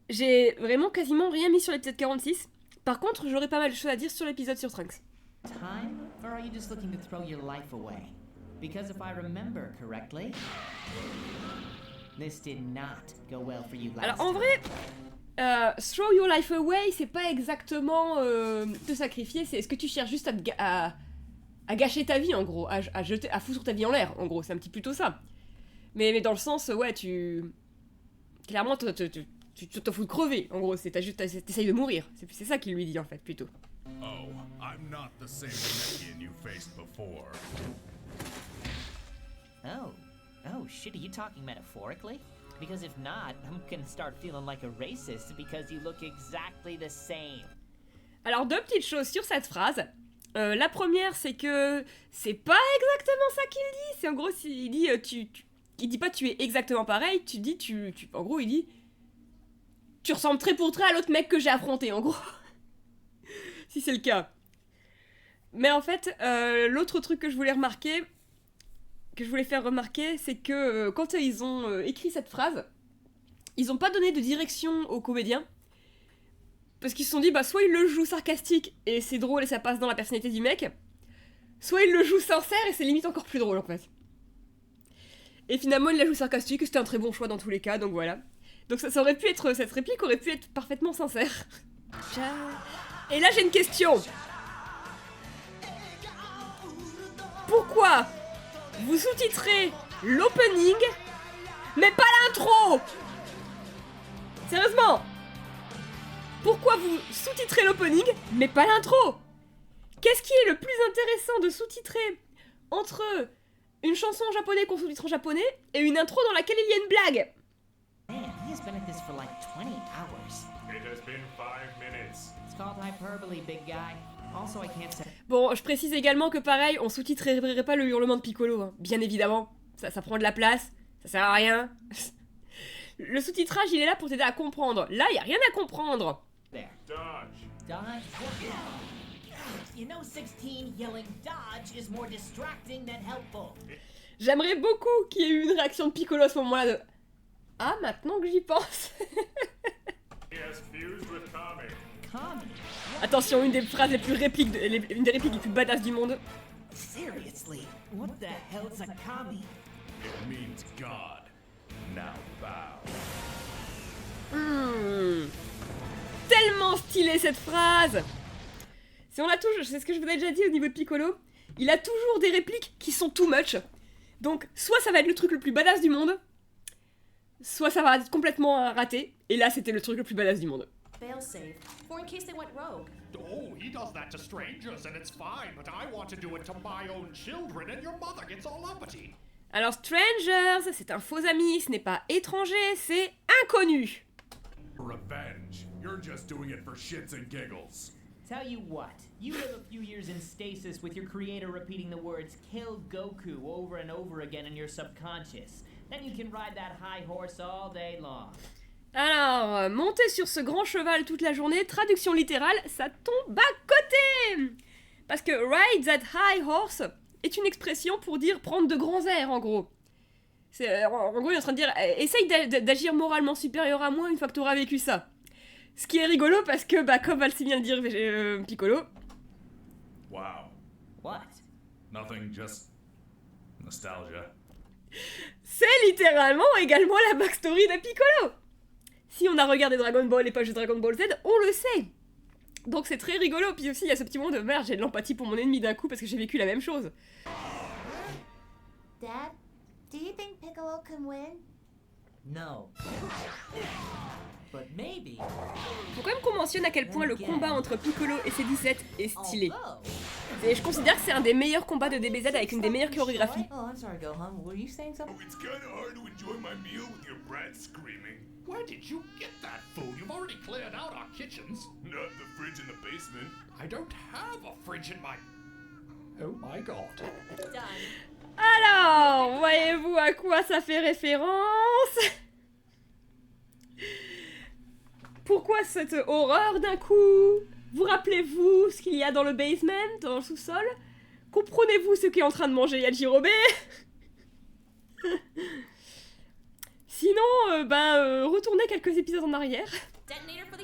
J'ai vraiment quasiment rien mis sur l'épisode 46. Par contre, j'aurais pas mal de choses à dire sur l'épisode sur Trunks. Time, or are you just looking to throw your life away? Because if I remember correctly, this did not go well for you last Alors en time. vrai, throw your life away, c'est pas exactement te sacrifier, c'est est-ce que tu cherches juste à gâcher ta vie en gros, à foutre ta vie en l'air en gros, c'est un petit plutôt ça. Mais dans le sens, ouais, clairement, tu te fous de crever, en gros, t'essayes de mourir. C'est ça qu'il lui dit, en fait, plutôt. Oh, I'm not the same Namekian you faced before. Oh shit, are you talking metaphorically? Because if not, I'm gonna start feeling like a racist because you look exactly the same. Alors, deux petites choses sur cette phrase. La première, c'est que c'est pas exactement ça qu'il dit. C'est en gros, il dit, il dit pas tu es exactement pareil, tu dis, en gros, il dit, tu ressembles trait pour trait à l'autre mec que j'ai affronté, en gros. Si c'est le cas. Mais en fait, l'autre truc que je voulais faire remarquer, c'est que quand ils ont écrit cette phrase, ils ont pas donné de direction aux comédiens. Parce qu'ils se sont dit, bah, soit il le joue sarcastique et c'est drôle et ça passe dans la personnalité du mec, soit il le joue sincère et c'est limite encore plus drôle en fait. Et finalement, il la joue sarcastique et c'était un très bon choix dans tous les cas, donc voilà. Donc ça aurait pu être, cette réplique aurait pu être parfaitement sincère. Et là, j'ai une question. Pourquoi vous sous-titrez l'opening, mais pas l'intro? Sérieusement? Pourquoi vous sous-titrez l'opening, mais pas l'intro? Qu'est-ce qui est le plus intéressant de sous-titrer entre une chanson en japonais qu'on sous-titre en japonais et une intro dans laquelle il y a une blague? Man, he has been at this for like 20 hours. It has been 5 minutes. It's called hyperbole, big guy. Also, I can't say... Bon, je précise également que pareil, on sous-titrerait pas le hurlement de Piccolo, hein. Bien évidemment. Ça prend de la place, ça sert à rien. Le sous-titrage, il est là pour t'aider à comprendre. Là, il y a rien à comprendre. There. Dodge. Dodge? You know 16 yelling dodge is more distracting than helpful. J'aimerais beaucoup qu'il y ait eu une réaction de Piccolo à ce moment-là de... Ah, maintenant que j'y pense. He has fused with Kami. Kami? Attention, une des phrases les plus répliques, une des répliques les plus badass du monde. Seriously? What the hell's a kami? It means God. Now bow. Tellement stylé cette phrase. C'est ce que je vous ai déjà dit au niveau de Piccolo. Il a toujours des répliques qui sont too much. Donc, soit ça va être le truc le plus badass du monde, soit ça va être complètement raté. Et là, c'était le truc le plus badass du monde. Failsafe, or in case they went rogue. Oh, he does that to strangers and it's fine, but I want to do it to my own children and your mother gets all uppity. Alors, strangers, c'est un faux ami, ce n'est pas étranger, c'est inconnu. Revenge. You're just doing it for shits and giggles. Tell you what, you live a few years in stasis with your creator repeating the words kill Goku over and over again in your subconscious. Then you can ride that high horse all day long. Alors, monter sur ce grand cheval toute la journée, traduction littérale, ça tombe à côté. Parce que ride that high horse est une expression pour dire prendre de grands airs, en gros. En gros, il est en train de dire, essaye d'agir moralement supérieur à moi une fois que tu auras vécu ça. Ce qui est rigolo parce que, bah, comme va le si bien le dire Piccolo... Wow. What? Nothing, just nostalgia. C'est littéralement également la backstory de Piccolo. Si on a regardé Dragon Ball et pas juste Dragon Ball Z, on le sait. Donc c'est très rigolo, puis aussi il y a ce petit moment de merde, j'ai de l'empathie pour mon ennemi d'un coup parce que j'ai vécu la même chose. Dad, do you think Piccolo can win? No. But maybe. Faut quand même qu'on mentionne à quel point le combat entre Piccolo et C17 est stylé. Although, Et je considère que c'est un des meilleurs combats de DBZ avec une des meilleures chorégraphies. Oh, I'm sorry, Gohan. Were you saying something? Oh, it's kinda hard to enjoy my meal with your brat screaming. Where did you get that food? You've already cleared out our kitchens. Not the fridge in the basement. I don't have a fridge in my... Oh my god. Done. Alors, voyez-vous à quoi ça fait référence? Pourquoi cette horreur d'un coup? Vous rappelez-vous ce qu'il y a dans le basement, dans le sous-sol? Comprenez-vous ce qu'est en train de manger Yajirobe? Sinon, retournez quelques épisodes en arrière.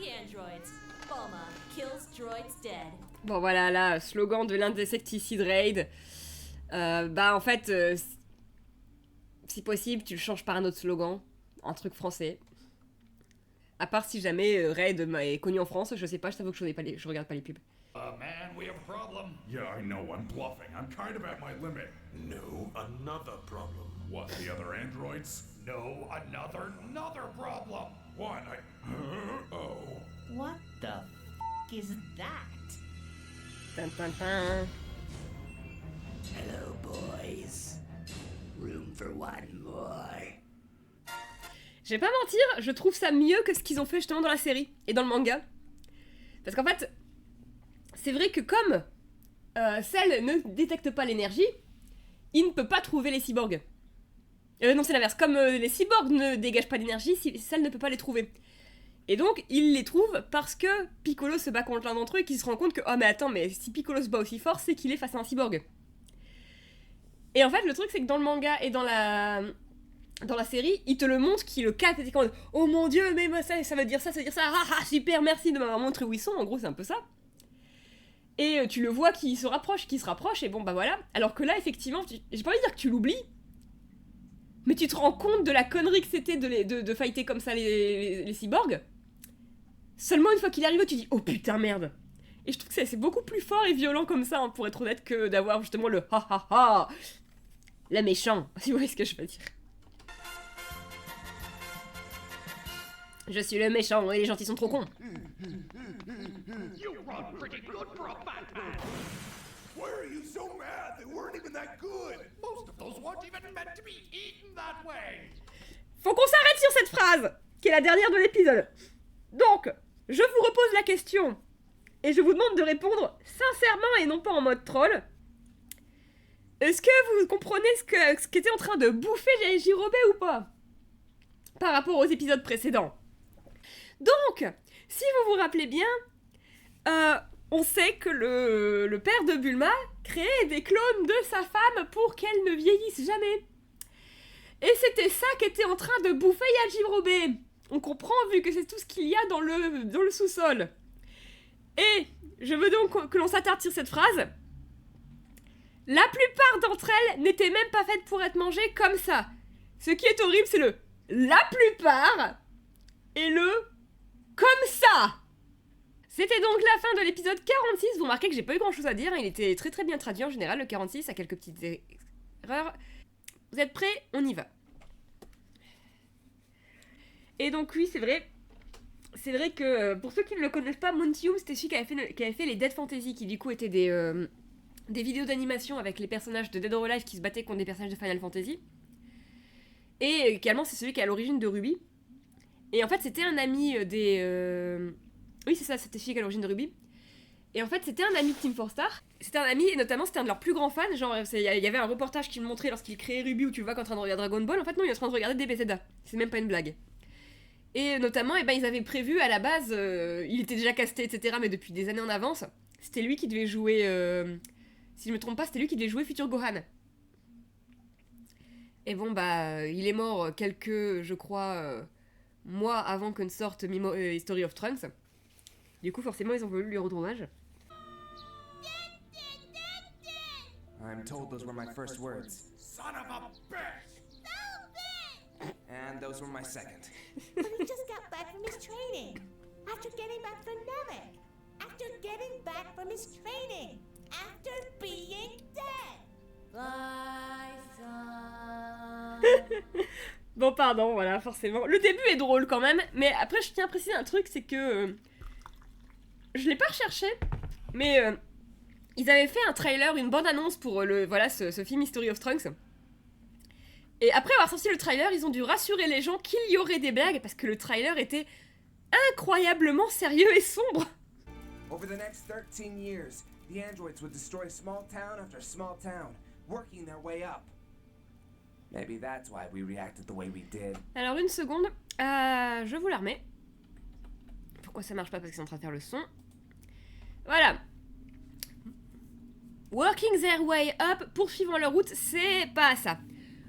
the androids. Bulma kills droids dead. Bon voilà, là, slogan de l'Insecticide Raid. En fait, si possible, tu le changes par un autre slogan, un truc français. À part si jamais Raid est connu en France, je sais pas, je t'avoue que je regarde pas les pubs. Man, we have a problem. Yeah, I know, I'm bluffing. I'm kind of at my limit. No, another problem. What, the other androids? No, another problem. What? Oh. What the f is that? Tin, tin, tin. Hello, boys. Room for one more. Je vais pas mentir, je trouve ça mieux que ce qu'ils ont fait justement dans la série et dans le manga. Parce qu'en fait, c'est vrai que comme Cell ne détecte pas l'énergie, il ne peut pas trouver les cyborgs. Non, c'est l'inverse. Comme les cyborgs ne dégagent pas d'énergie, Cell ne peut pas les trouver. Et donc, il les trouve parce que Piccolo se bat contre l'un d'entre eux et qu'il se rend compte que, oh mais attends, mais si Piccolo se bat aussi fort, c'est qu'il est face à un cyborg. Et en fait, le truc, c'est que dans le manga et dans la série, il te le montre, qu'il le capte et t'es comme « Oh mon dieu, mais ça veut dire ça, ah super, merci de m'avoir montré où ils sont », en gros c'est un peu ça. Et tu le vois qui se rapproche, et bon bah voilà. Alors que là, effectivement, j'ai pas envie de dire que tu l'oublies, mais tu te rends compte de la connerie que c'était de fighter comme ça les cyborgs. Seulement une fois qu'il arrive, tu dis « Oh putain, merde !» Et je trouve que c'est beaucoup plus fort et violent comme ça, hein, pour être honnête, que d'avoir justement le « Ha ha ha !» La méchant, si vous voyez ce que je veux dire. Je suis le méchant et les gentils sont trop cons. You run pretty good for a Batman. Why are you so mad? They weren't even that good. Most of those weren't even meant to be eaten that way. Faut qu'on s'arrête sur cette phrase, qui est la dernière de l'épisode. Donc, je vous repose la question, et je vous demande de répondre sincèrement et non pas en mode troll. Est-ce que vous comprenez ce qu'était en train de bouffer Jirobé ou pas? Par rapport aux épisodes précédents. Donc, si vous vous rappelez bien, on sait que le père de Bulma créait des clones de sa femme pour qu'elle ne vieillisse jamais. Et c'était ça qu'était en train de bouffer Yajirobé. On comprend vu que c'est tout ce qu'il y a dans le sous-sol. Et je veux donc que l'on s'attarde sur cette phrase. La plupart d'entre elles n'étaient même pas faites pour être mangées comme ça. Ce qui est horrible, c'est le « la plupart » et le « comme ça ». C'était donc la fin de l'épisode 46. Vous remarquez que j'ai pas eu grand chose à dire, il était très très bien traduit en général, le 46, à quelques petites erreurs. Vous êtes prêts? On y va. Et donc oui, c'est vrai que pour ceux qui ne le connaissent pas, Montium, c'était celui qui avait fait les Dead Fantasy, qui du coup étaient des vidéos d'animation avec les personnages de Dead or Alive qui se battaient contre des personnages de Final Fantasy. Et également, c'est celui qui est à l'origine de Ruby. Et en fait, c'était un ami Oui, c'est ça, c'était celui qui est à l'origine de Ruby. Et en fait, c'était un ami de Team 4 Star. C'était un ami, et notamment, c'était un de leurs plus grands fans. Genre, il y avait un reportage qui me montrait lorsqu'il créait Ruby où tu le vois qu'en train de regarder Dragon Ball. En fait, non, il est en train de regarder DBZ. C'est même pas une blague. Et notamment, ils avaient prévu à la base, il était déjà casté, etc., mais depuis des années en avance, c'était lui qui devait jouer, si je me trompe pas, c'était lui qui devait jouer Future Gohan. Et bon, il est mort quelques, je crois, mois avant que ne sorte History of Trunks. Du coup, forcément, ils ont voulu lui rendre hommage. I'm told those were my first words. Son of a bitch! And those were my second. But he just got back from his training. After getting back from Namek. After getting back from his training. After being dead. Fly, son. Bon, pardon, voilà, forcément. Le début est drôle quand même, mais après, je tiens à préciser un truc, c'est que... je l'ai pas recherché, mais ils avaient fait un trailer, une bande-annonce pour ce film History of Trunks. Et après avoir sorti le trailer, ils ont dû rassurer les gens qu'il y aurait des blagues, parce que le trailer était incroyablement sérieux et sombre. Over the next 13 years, the androids would destroy small town after small town, working their way up. Maybe that's why we reacted the way we did. Alors une seconde, je vous la remets. Pourquoi ça marche pas? Parce qu'ils sont en train de faire le son. Voilà. Working their way up, poursuivant leur route, c'est pas ça.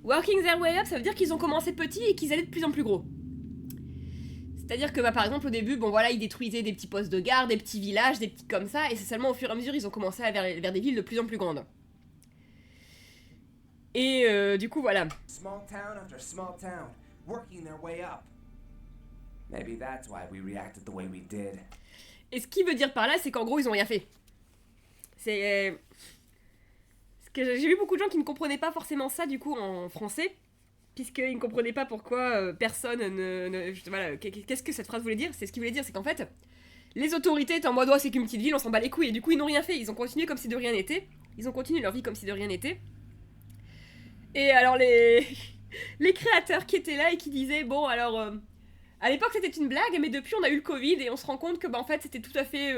Working their way up, ça veut dire qu'ils ont commencé petits et qu'ils allaient de plus en plus gros. C'est-à-dire que, bah, par exemple, au début, bon voilà, ils détruisaient des petits postes de garde, des petits villages, des petits comme ça, et c'est seulement au fur et à mesure, ils ont commencé à aller vers des villes de plus en plus grandes. Et du coup, voilà. Small town after small town, working their way up. Maybe that's why we reacted the way we did. Et ce qu'il veut dire par là, c'est qu'en gros, ils ont rien fait. C'est... Parce que j'ai vu beaucoup de gens qui ne comprenaient pas forcément ça, du coup, en français, puisqu'ils ne comprenaient pas pourquoi personne voilà, qu'est-ce que cette phrase voulait dire. C'est ce qu'il voulait dire, c'est qu'en fait, les autorités étaient en mode, oh, c'est qu'une petite ville, on s'en bat les couilles, et du coup, ils n'ont rien fait. Ils ont continué comme si de rien n'était. Ils ont continué leur vie comme si de rien n'était. Et alors, les créateurs qui étaient là et qui disaient, bon, alors... à l'époque, c'était une blague, mais depuis, on a eu le Covid et on se rend compte que, bah, en fait, c'était tout à fait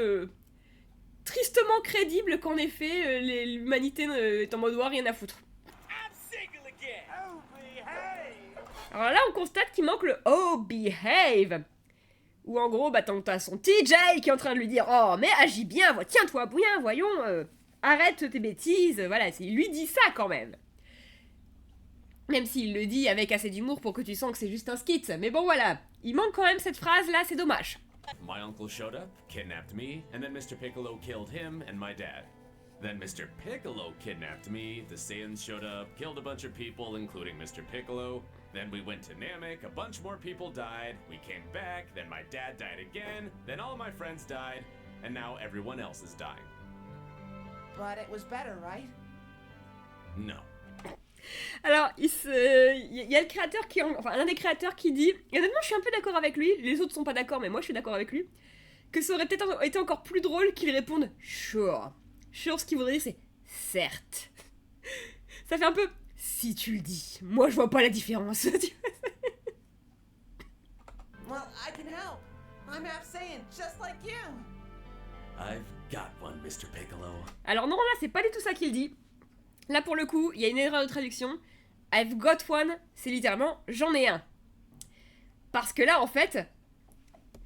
tristement crédible qu'en effet, l'humanité est en mode war, rien à foutre. Alors là, on constate qu'il manque le oh, behave. Où en gros, bah, t'as son TJ qui est en train de lui dire oh, mais agis bien, tiens-toi bien, voyons, arrête tes bêtises. Voilà, il lui dit ça quand même. Même s'il le dit avec assez d'humour pour que tu sens que c'est juste un skit. Mais bon, voilà. Il manque quand même cette phrase-là, c'est dommage. My uncle showed up, kidnapped me, and then Mr. Piccolo killed him and my dad. Then Mr. Piccolo kidnapped me, the Saiyans showed up, killed a bunch of people, including Mr. Piccolo. Then we went to Namek, a bunch more people died, we came back, then my dad died again, then all my friends died, and now everyone else is dying. But it was better, right? No. Alors, il y a le créateur enfin, l'un des créateurs qui dit, et honnêtement, je suis un peu d'accord avec lui, les autres sont pas d'accord, mais moi je suis d'accord avec lui, que ça aurait peut-être été encore plus drôle qu'il réponde sure. Sure, ce qu'il voudrait dire, c'est certes. Ça fait un peu si tu le dis. Moi, je vois pas la différence. Well, I can help. I'm half Saiyan, just like you. I've got one, Mr. Piccolo. Alors non, là, c'est pas du tout ça qu'il dit. Là, pour le coup, il y a une erreur de traduction. I've got one, c'est littéralement j'en ai un. Parce que là, en fait,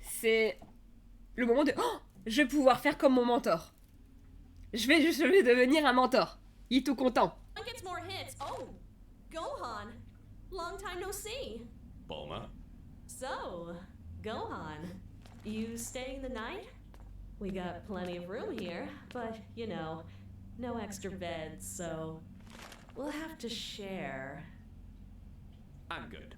c'est le moment de oh, je vais pouvoir faire comme mon mentor. Je vais devenir un mentor. Il est tout content. Gets more hits. Oh, Gohan. Long time no see. Bulma? So, Gohan, you staying the night? We got plenty of room here, but, you know, no extra beds, so we'll have to share. I'm good.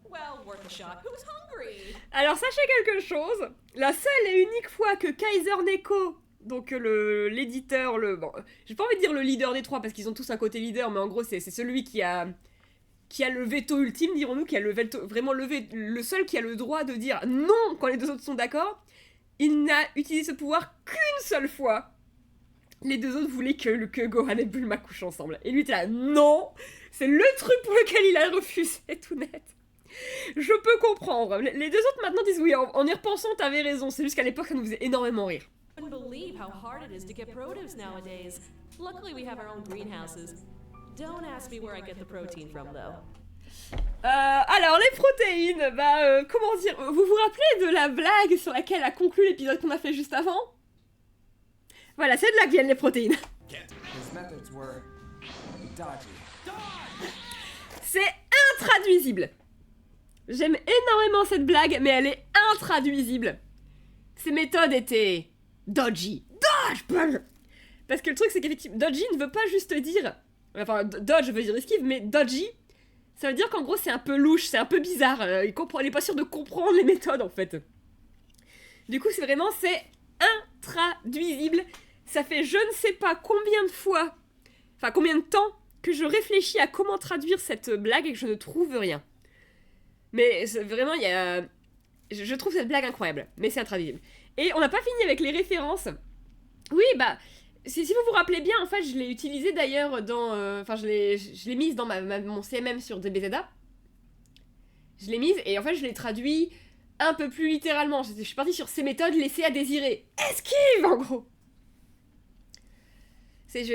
Well, worth a shot. Who's hungry? Alors, sachez quelque chose. La seule et unique fois que Kaiser Neko, donc l'éditeur, bon, j'ai pas envie de dire le leader des trois parce qu'ils ont tous un côté leader, mais en gros, c'est celui qui a le veto ultime, dirons-nous, qui a le veto, vraiment le seul qui a le droit de dire non quand les deux autres sont d'accord. Il n'a utilisé ce pouvoir qu'une seule fois. Les deux autres voulaient que Gohan et Bulma couchent ensemble. Et lui était là, non. C'est le truc pour lequel il a refusé, tout net. Je peux comprendre. Les deux autres maintenant disent oui, en y repensant, t'avais raison. C'est juste qu'à l'époque, ça nous faisait énormément rire. I couldn't believe how hard it is to get produce nowadays. Luckily, we have our own greenhouses. Don't ask me where I get the protein from, though. Alors, les protéines, comment dire, vous vous rappelez de la blague sur laquelle a conclu l'épisode qu'on a fait juste avant? Voilà, c'est de là que viennent les protéines. His methods were dodgy. C'est intraduisible. J'aime énormément cette blague, mais elle est intraduisible. Ses méthodes étaient dodgy. Dodge! Parce que le truc, c'est qu'effectivement, dodgy ne veut pas juste dire... Enfin, dodge veut dire esquive, mais dodgy, ça veut dire qu'en gros, c'est un peu louche, c'est un peu bizarre. Il est pas sûr de comprendre les méthodes, en fait. Du coup, c'est intraduisible. Ça fait je ne sais pas combien de fois, enfin combien de temps que je réfléchis à comment traduire cette blague et que je ne trouve rien. Mais vraiment, je trouve cette blague incroyable, mais c'est intraduisible. Et on n'a pas fini avec les références. Oui, si vous vous rappelez bien, en fait, je l'ai utilisé d'ailleurs dans... Enfin, je l'ai mise dans mon CMM sur DBZA. Je l'ai mise, et en fait, je l'ai traduit un peu plus littéralement. Je suis partie sur ces méthodes laissées à désirer. Esquive, en gros.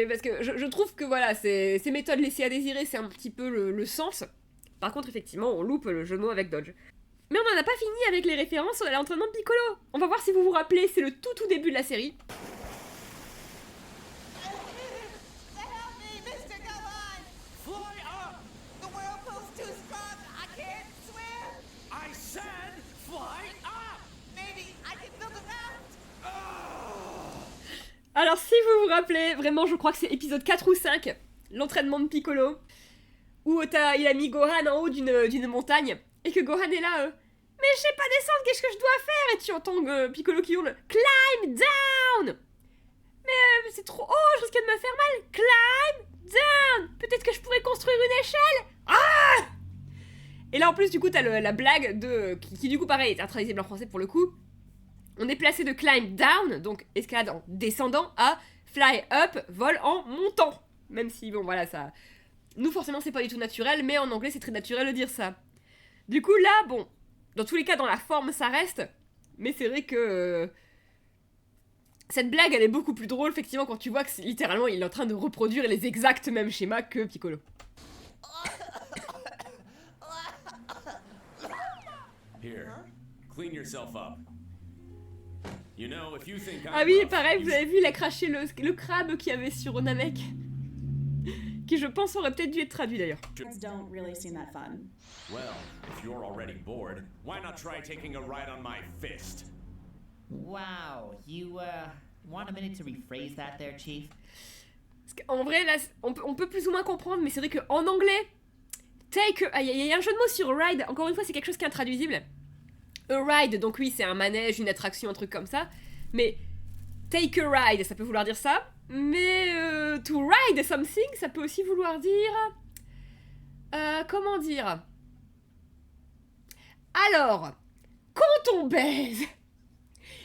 Parce que je trouve que, voilà, ces méthodes laissées à désirer, c'est un petit peu le sens. Par contre, effectivement, on loupe le jeu de mots avec dodge. Mais on n'en a pas fini avec les références à l'entraînement de Piccolo. On va voir si vous vous rappelez, c'est le tout début de la série. I said fly Alors, si vous vous rappelez, vraiment, je crois que c'est épisode 4 ou 5, l'entraînement de Piccolo, où il a mis Gohan en haut d'une montagne, et que Gohan est là, mais je sais pas descendre, qu'est-ce que je dois faire? Et tu entends Piccolo qui hurle, climb down! Mais c'est trop haut, je risque de me faire mal, climb down! Peut-être que je pourrais construire une échelle? Ah! Et là, en plus, du coup, t'as la blague qui du coup, pareil, est intraduisible en français pour le coup. On est placé de climb down, donc escalade en descendant, à fly up, vol en montant. Même si, bon, voilà, ça... Nous, forcément, c'est pas du tout naturel, mais en anglais, c'est très naturel de dire ça. Du coup, là, bon, dans tous les cas, dans la forme, ça reste. Mais c'est vrai que... cette blague, elle est beaucoup plus drôle, effectivement, quand tu vois que littéralement, il est en train de reproduire les exacts mêmes schémas que Piccolo. Here, clean yourself up. You know, if you think Ah I'm oui, rough, pareil, you vous avez vu, il a craché le crabe qu'il y avait sur Namek. Qui, je pense, aurait peut-être dû être traduit d'ailleurs. Don't really seem that fun. Well, if you're already bored, why not try taking a ride on my fist? Wow, you, want a minute to rephrase that there, Chief? Parce qu'en vrai, là, on peut plus ou moins comprendre, mais c'est vrai qu'en anglais, il y a un jeu de mots sur ride, encore une fois, c'est quelque chose qui est intraduisible. A ride, donc oui, c'est un manège, une attraction, un truc comme ça. Mais take a ride, ça peut vouloir dire ça. Mais to ride something, ça peut aussi vouloir dire... comment dire? Alors, quand on baise,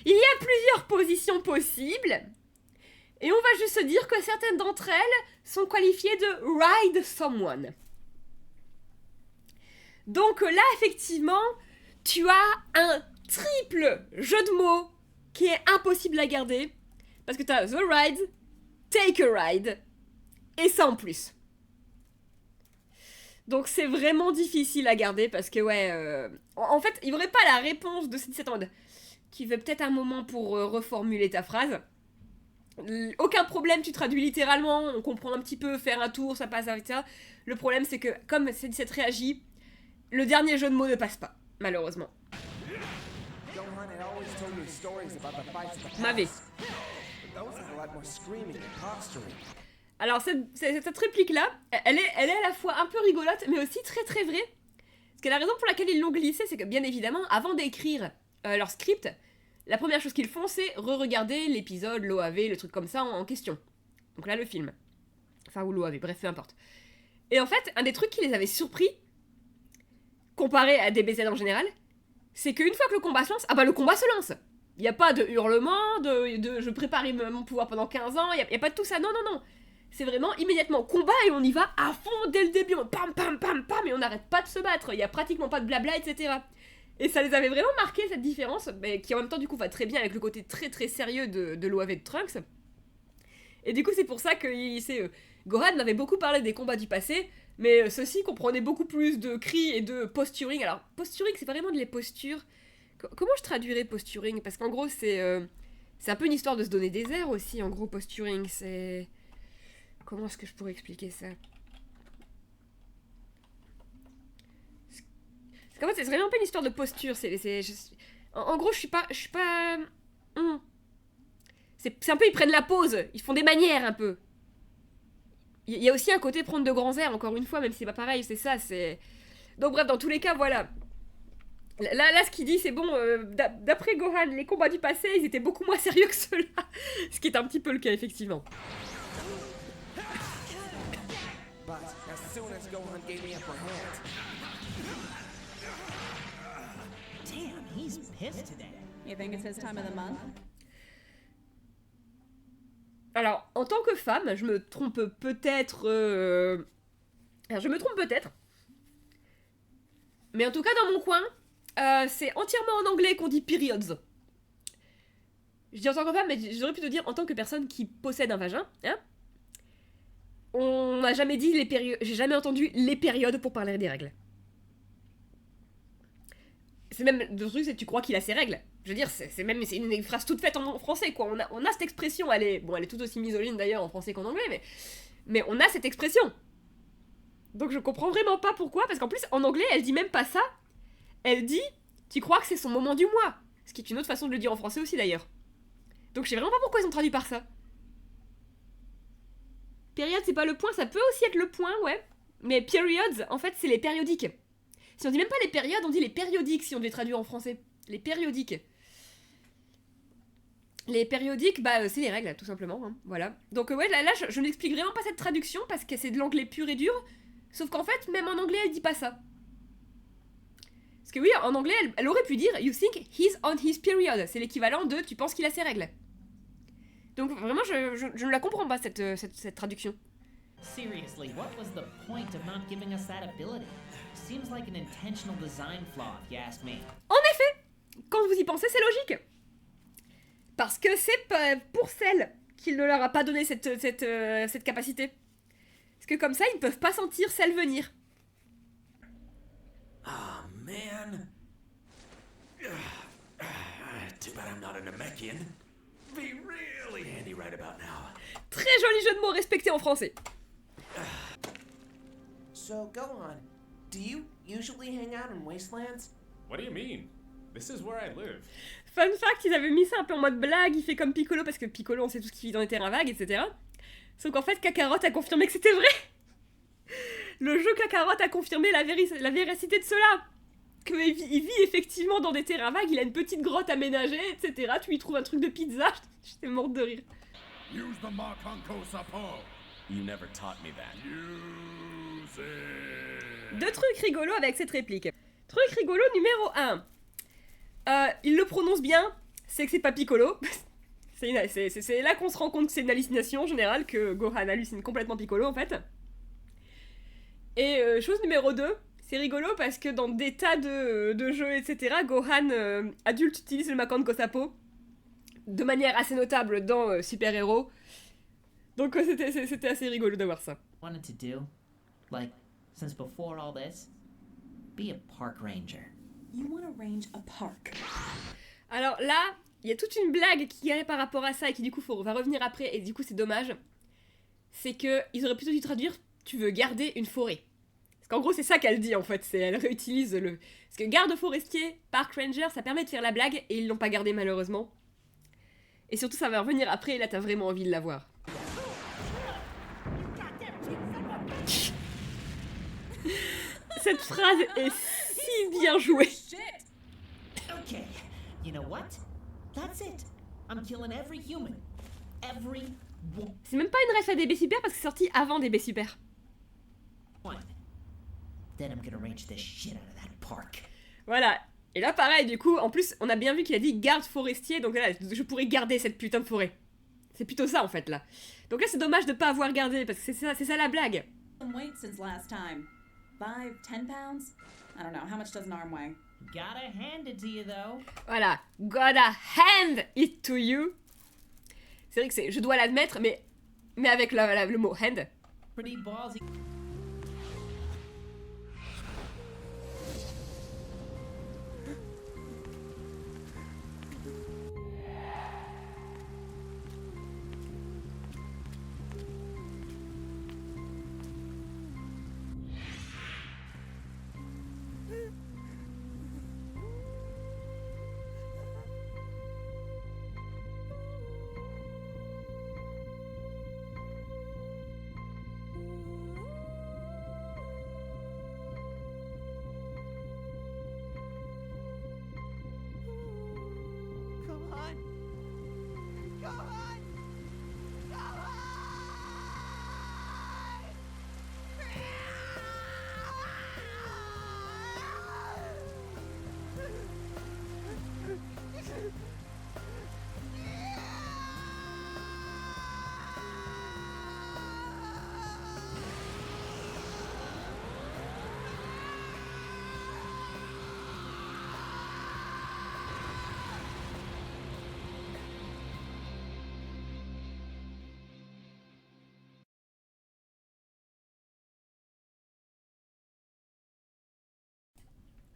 il y a plusieurs positions possibles. Et on va juste se dire que certaines d'entre elles sont qualifiées de ride someone. Donc là, effectivement, tu as un triple jeu de mots qui est impossible à garder. Parce que tu as the ride, take a ride, et ça en plus. Donc c'est vraiment difficile à garder parce que, ouais... en fait, il n'y aurait pas la réponse de cette mode qui veut peut-être un moment pour reformuler ta phrase. Aucun problème, tu traduis littéralement, on comprend un petit peu, faire un tour, ça passe avec ça. Le problème, c'est que, comme C17 réagit, le dernier jeu de mots ne passe pas, malheureusement. Mavé. Alors, cette réplique-là, elle est à la fois un peu rigolote, mais aussi très très vraie. Parce que la raison pour laquelle ils l'ont glissée, c'est que, bien évidemment, avant d'écrire leur script, la première chose qu'ils font, c'est re-regarder l'épisode, l'OAV, le truc comme ça en question. Donc là, le film. Enfin, ou l'OAV, bref, peu importe. Et en fait, un des trucs qui les avait surpris, comparé à DBZ en général, c'est qu'une fois que le combat se lance, ah bah le combat se lance. Il n'y a pas de hurlement, de je prépare mon pouvoir pendant 15 ans, il n'y a pas de tout ça, non, non, non. C'est vraiment immédiatement combat et on y va à fond dès le début, pam, pam, pam, pam, et on n'arrête pas de se battre, il n'y a pratiquement pas de blabla, etc. Et ça les avait vraiment marqué, cette différence, mais qui en même temps du coup va très bien avec le côté très très sérieux de l'OAV de Trunks. Et du coup c'est pour ça que Gohan m'avait beaucoup parlé des combats du passé, mais ceux-ci comprenaient beaucoup plus de cris et de posturing. Alors posturing c'est pas vraiment de les postures. Comment je traduirais posturing? Parce qu'en gros c'est un peu une histoire de se donner des airs aussi, en gros posturing c'est... Comment est-ce que je pourrais expliquer ça? En fait, c'est vraiment pas une histoire de posture. En gros, je suis pas. C'est un peu, ils prennent la pause. Ils font des manières un peu. Il y a aussi un côté prendre de grands airs, encore une fois, même si c'est pas pareil, c'est ça, c'est... Donc bref, dans tous les cas, voilà. Là ce qu'il dit, c'est bon, d'après Gohan, les combats du passé, ils étaient beaucoup moins sérieux que ceux-là. Ce qui est un petit peu le cas, effectivement. But as soon as Gohan gave me upper hand, Damn, he's pissed today. You think it's his time of the month? Alors, en tant que femme, je me trompe peut-être... Alors, je me trompe peut-être. Mais en tout cas, dans mon coin, c'est entièrement en anglais qu'on dit periods. Je dis en tant que femme, mais j'aurais pu te dire en tant que personne qui possède un vagin, hein. On n'a jamais dit les périodes... J'ai jamais entendu les périodes pour parler des règles. C'est même... Le truc, c'est que tu crois qu'il a ses règles. Je veux dire, c'est une phrase toute faite en français, quoi. On a cette expression, elle est tout aussi misogyne d'ailleurs en français qu'en anglais, mais on a cette expression. Donc je comprends vraiment pas pourquoi, parce qu'en plus, en anglais, elle dit même pas ça. Elle dit, tu crois que c'est son moment du mois. Ce qui est une autre façon de le dire en français aussi d'ailleurs. Donc je sais vraiment pas pourquoi ils ont traduit par ça. Période, c'est pas le point, ça peut aussi être le point, ouais. Mais periods, en fait, c'est les périodiques. Si on dit même pas les périodes, on dit les périodiques si on devait traduire en français. Les périodiques. Les périodiques, bah, c'est les règles, tout simplement. Hein. Voilà. Donc, ouais, là je n'explique vraiment pas cette traduction parce que c'est de l'anglais pur et dur. Sauf qu'en fait, même en anglais, elle dit pas ça. Parce que oui, en anglais, elle aurait pu dire You think he's on his period. C'est l'équivalent de Tu penses qu'il a ses règles. Donc, vraiment, je ne la comprends pas, cette traduction. Seriously, what was the point of not giving us that ability? Seems like an intentional design flaw, if you ask me. En effet, quand vous y pensez, c'est logique. Parce que c'est pour celle qu'il ne leur a pas donné cette capacité. Parce que comme ça, ils ne peuvent pas sentir celle venir. Ah, man. Too bad I'm not a Namekian. Be really handy right about now. Très joli jeu de mots respecté en français. So, Gohan, do you usually hang out in wastelands? What do you mean? This is where I live. Fun fact, ils avaient mis ça un peu en mode blague, il fait comme Piccolo, parce que Piccolo, on sait tout ce qu'il vit dans les terrains vagues, etc. Sauf qu'en fait, Kakarot a confirmé que c'était vrai. Le jeu Kakarot a confirmé la véracité de cela. Qu'il vit effectivement dans des terrains vagues, il a une petite grotte aménagée, etc. Tu lui trouves un truc de pizza, j'étais morte de rire. Use the Makanko Sapo. You never taught me that. Use it. Deux trucs rigolos avec cette réplique. Truc rigolo numéro 1. Il le prononce bien, c'est que c'est pas Piccolo. C'est là qu'on se rend compte que c'est une hallucination en général, que Gohan hallucine complètement Piccolo en fait. Et chose numéro 2, c'est rigolo parce que dans des tas de jeux, etc., Gohan adulte utilise le Makanko Sapo de manière assez notable dans Super Hero. Donc c'était assez rigolo de voir ça. Wanted to do, like, since before all this, be a park ranger. You want to range a park. Alors là, il y a toute une blague qui est par rapport à ça et qui du coup va revenir après et du coup c'est dommage. C'est que ils auraient plutôt dû traduire tu veux garder une forêt. Parce qu'en gros c'est ça qu'elle dit en fait, elle réutilise le... Parce que garde forestier, park ranger, ça permet de faire la blague et ils l'ont pas gardé malheureusement. Et surtout ça va revenir après et là t'as vraiment envie de la voir. Cette phrase est si bien jouée. Okay, you know what? That's it. I'm killing every human. Every one. C'est même pas une ref à DB Super parce que c'est sorti avant DB Super. Then I'm gonna range the shit out of that park. Voilà. Et là pareil du coup, en plus on a bien vu qu'il a dit garde forestier, donc là je pourrais garder cette putain de forêt. C'est plutôt ça en fait là. Donc là c'est dommage de pas avoir gardé parce que c'est ça la blague. Weight since last time. 5, 10 pounds? I don't know. How much does an arm weigh? Gotta hand it to you though. Voilà. Gotta hand it to you. C'est vrai que je dois l'admettre, mais avec le mot hand. Pretty ballsy.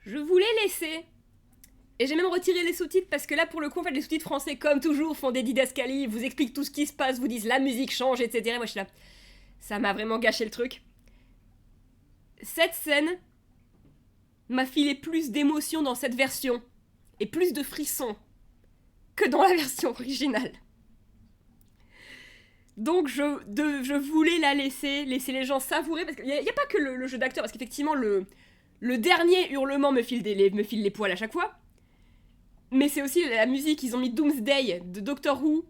Je voulais laisser. Et j'ai même retiré les sous-titres parce que là, pour le coup, en fait, les sous-titres français, comme toujours, font des didascalies, vous expliquent tout ce qui se passe, vous disent la musique change, etc. Moi, je suis là. Ça m'a vraiment gâché le truc. Cette scène m'a filé plus d'émotion dans cette version et plus de frissons que dans la version originale. Donc je voulais la laisser les gens savourer, parce qu'il n'y a pas que le jeu d'acteur, parce qu'effectivement le dernier hurlement me file les poils à chaque fois, mais c'est aussi la musique. Ils ont mis Doomsday de Doctor Who,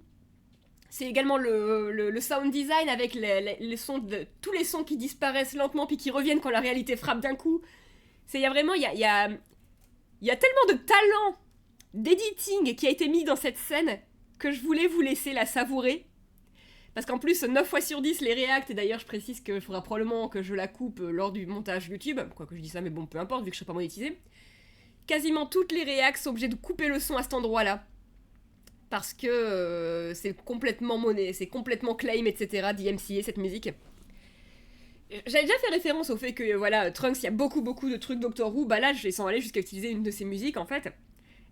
c'est également le sound design avec les sons tous les sons qui disparaissent lentement puis qui reviennent quand la réalité frappe d'un coup. Il y a tellement de talent d'editing qui a été mis dans cette scène que je voulais vous laisser la savourer. Parce qu'en plus, 9 fois sur 10, les réacts, et d'ailleurs je précise qu'il faudra probablement que je la coupe lors du montage YouTube, quoique je dis ça, mais bon, peu importe, vu que je serai pas monétisée. Quasiment toutes les réacts sont obligées de couper le son à cet endroit-là. Parce que c'est complètement monnaie, c'est complètement claim, etc. d'IMCA, cette musique. J'avais déjà fait référence au fait que, voilà, Trunks, il y a beaucoup de trucs Doctor Who, bah là, je vais aller jusqu'à utiliser une de ses musiques, en fait.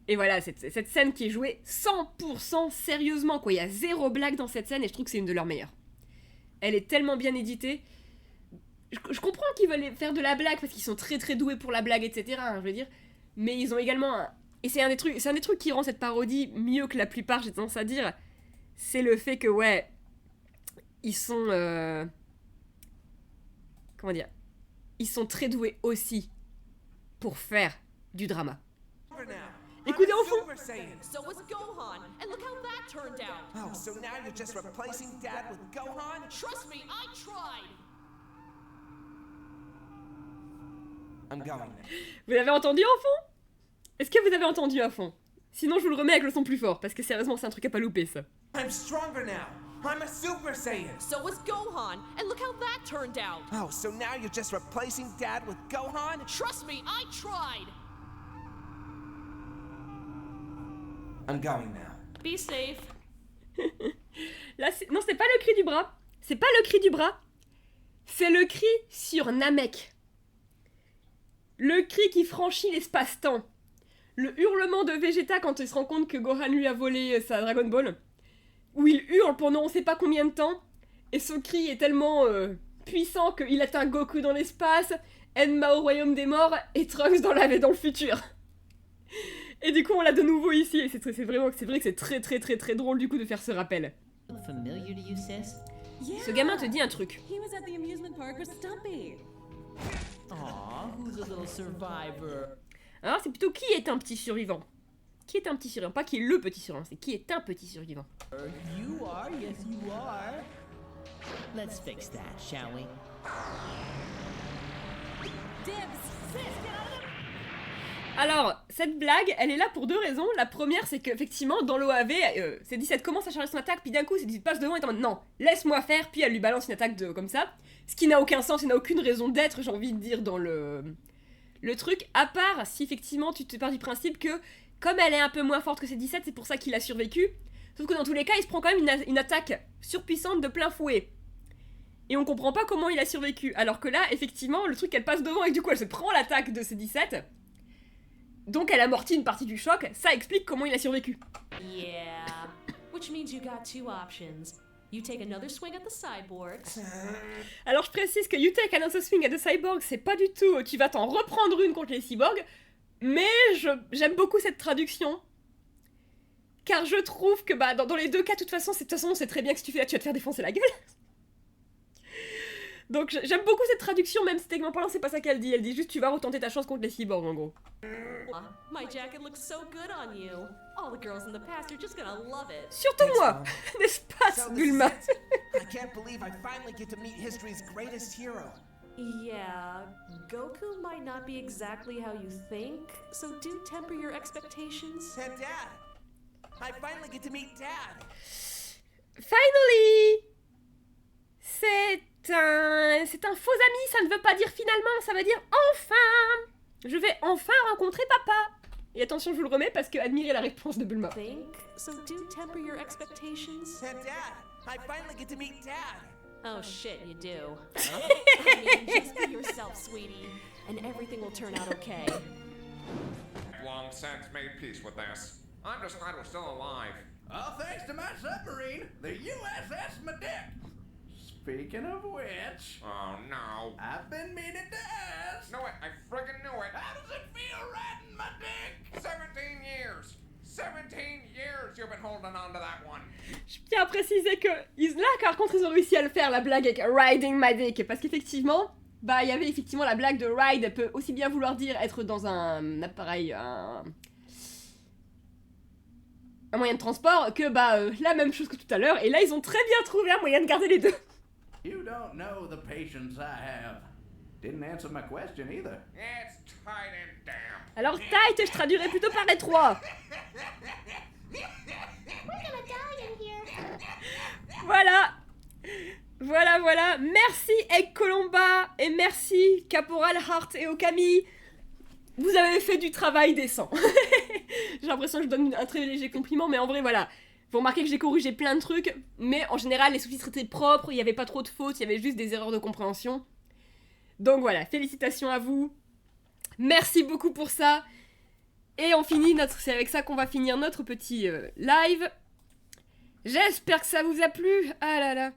Et voilà, cette scène qui est jouée 100% sérieusement, quoi. Il y a zéro blague dans cette scène et je trouve que c'est une de leurs meilleures. Elle est tellement bien éditée. Je comprends qu'ils veulent faire de la blague parce qu'ils sont très très doués pour la blague, etc. Hein, je veux dire. Mais ils ont également et c'est un des trucs qui rend cette parodie mieux que la plupart, j'ai tendance à dire. C'est le fait que, ouais, ils sont... Comment dire ? Ils sont très doués aussi pour faire du drama. Écoutez au fond. So was Gohan, and look how that turned out. Oh, so now you're just replacing Dad with Gohan? Trust me, I tried. I'm going now. Vous avez entendu à fond ? Est-ce que vous avez entendu à fond ? Sinon, je vous le remets avec le son plus fort, parce que sérieusement, c'est un truc à pas louper, ça. I'm stronger now. I'm a Super Saiyan. So was Gohan, and look how that turned out. Oh, so now you're just replacing Dad with Gohan? Trust me, I tried. I'm going now. Be safe. Là, non, c'est pas le cri du bras. C'est pas le cri du bras. C'est le cri sur Namek. Le cri qui franchit l'espace-temps. Le hurlement de Vegeta quand il se rend compte que Gohan lui a volé sa Dragon Ball. Où il hurle pendant on sait pas combien de temps. Et ce cri est tellement puissant qu'il atteint Goku dans l'espace, Enma au royaume des morts et Trunks dans le futur. Et du coup, on l'a de nouveau ici, et c'est vrai que c'est très très très très drôle du coup de faire ce rappel. Familiar to you, sis? Ce gamin te dit un truc. He was at the amusement park with Stumpy. Aw, who's a little survivor? Alors, c'est plutôt qui est un petit survivant. Qui est un petit survivant, pas qui est le petit survivant, c'est qui est un petit survivant. You are, yes you are. Let's fix that, shall we? Alors, cette blague, elle est là pour deux raisons. La première, c'est qu'effectivement, dans l'OAV, C17 commence à charger son attaque, puis d'un coup, C17 passe devant et est en mode non, laisse-moi faire, puis elle lui balance une attaque comme ça. Ce qui n'a aucun sens, il n'a aucune raison d'être, j'ai envie de dire, dans le truc, à part si effectivement tu te pars du principe que, comme elle est un peu moins forte que C17, c'est pour ça qu'il a survécu. Sauf que dans tous les cas, il se prend quand même une attaque surpuissante de plein fouet. Et on comprend pas comment il a survécu. Alors que là, effectivement, le truc, elle passe devant et du coup, elle se prend l'attaque de C17. Donc elle amortit une partie du choc, ça explique comment il a survécu. Yeah, which means you got two options. You take another swing at the cyborgs. Alors je précise que you take another swing at the cyborgs, c'est pas du tout tu vas t'en reprendre une contre les cyborgs, mais j'aime beaucoup cette traduction. Car je trouve que dans les deux cas, de toute façon, c'est très bien que si tu fais là, tu vas te faire défoncer la gueule. Donc j'aime beaucoup cette traduction, même si techniquement parlant, c'est pas ça qu'elle dit. Elle dit juste tu vas retenter ta chance contre les cyborgs en gros. My jacket looks so good on you. All the girls in the past are just gonna love it. Surtout moi, n'est-ce pas, So this Bulma? is it. I can't believe I finally get to meet history's greatest hero. Yeah, Goku might not be exactly how you think, so do temper your expectations. And Dad. I finally get to meet Dad. Finally! C'est un faux ami, ça ne veut pas dire finalement, ça veut dire enfin! Je vais enfin rencontrer papa! Et attention, je vous le remets parce que admirez la réponse de Bulma. Think, so do temper your expectations. And Dad. I finally get to meet Dad. Oh shit, you do. I mean, just be yourself, sweetie, and everything will turn out okay. I've long since made peace with this. I'm just glad we're still alive. All thanks to my submarine, the USS Medic. Speaking of which... Oh no. I've been meaning to ask. Knew it, I friggin' knew it. How does it feel riding my dick? 17 years! 17 years you've been holding on to that one. Je tiens à préciser que là, par contre, ils ont réussi à le faire, la blague avec riding my dick, parce qu'effectivement, bah, il y avait effectivement la blague de ride, peut aussi bien vouloir dire être dans un appareil, un moyen de transport, que bah, la même chose que tout à l'heure, et là, ils ont très bien trouvé un moyen de garder les deux. You don't know the patience I have. Didn't answer my question either. It's tight and damp. Alors, tight, je traduirais plutôt par étroit. Voilà. Merci Egg Colomba et merci Caporal Hart et Okami. Vous avez fait du travail décent. J'ai l'impression que je donne un très léger compliment, mais en vrai, voilà. Vous remarquez que j'ai corrigé plein de trucs, mais en général, les sous-titres étaient propres, il n'y avait pas trop de fautes, il y avait juste des erreurs de compréhension. Donc voilà, félicitations à vous. Merci beaucoup pour ça. Et on finit c'est avec ça qu'on va finir notre petit live. J'espère que ça vous a plu. Ah là là.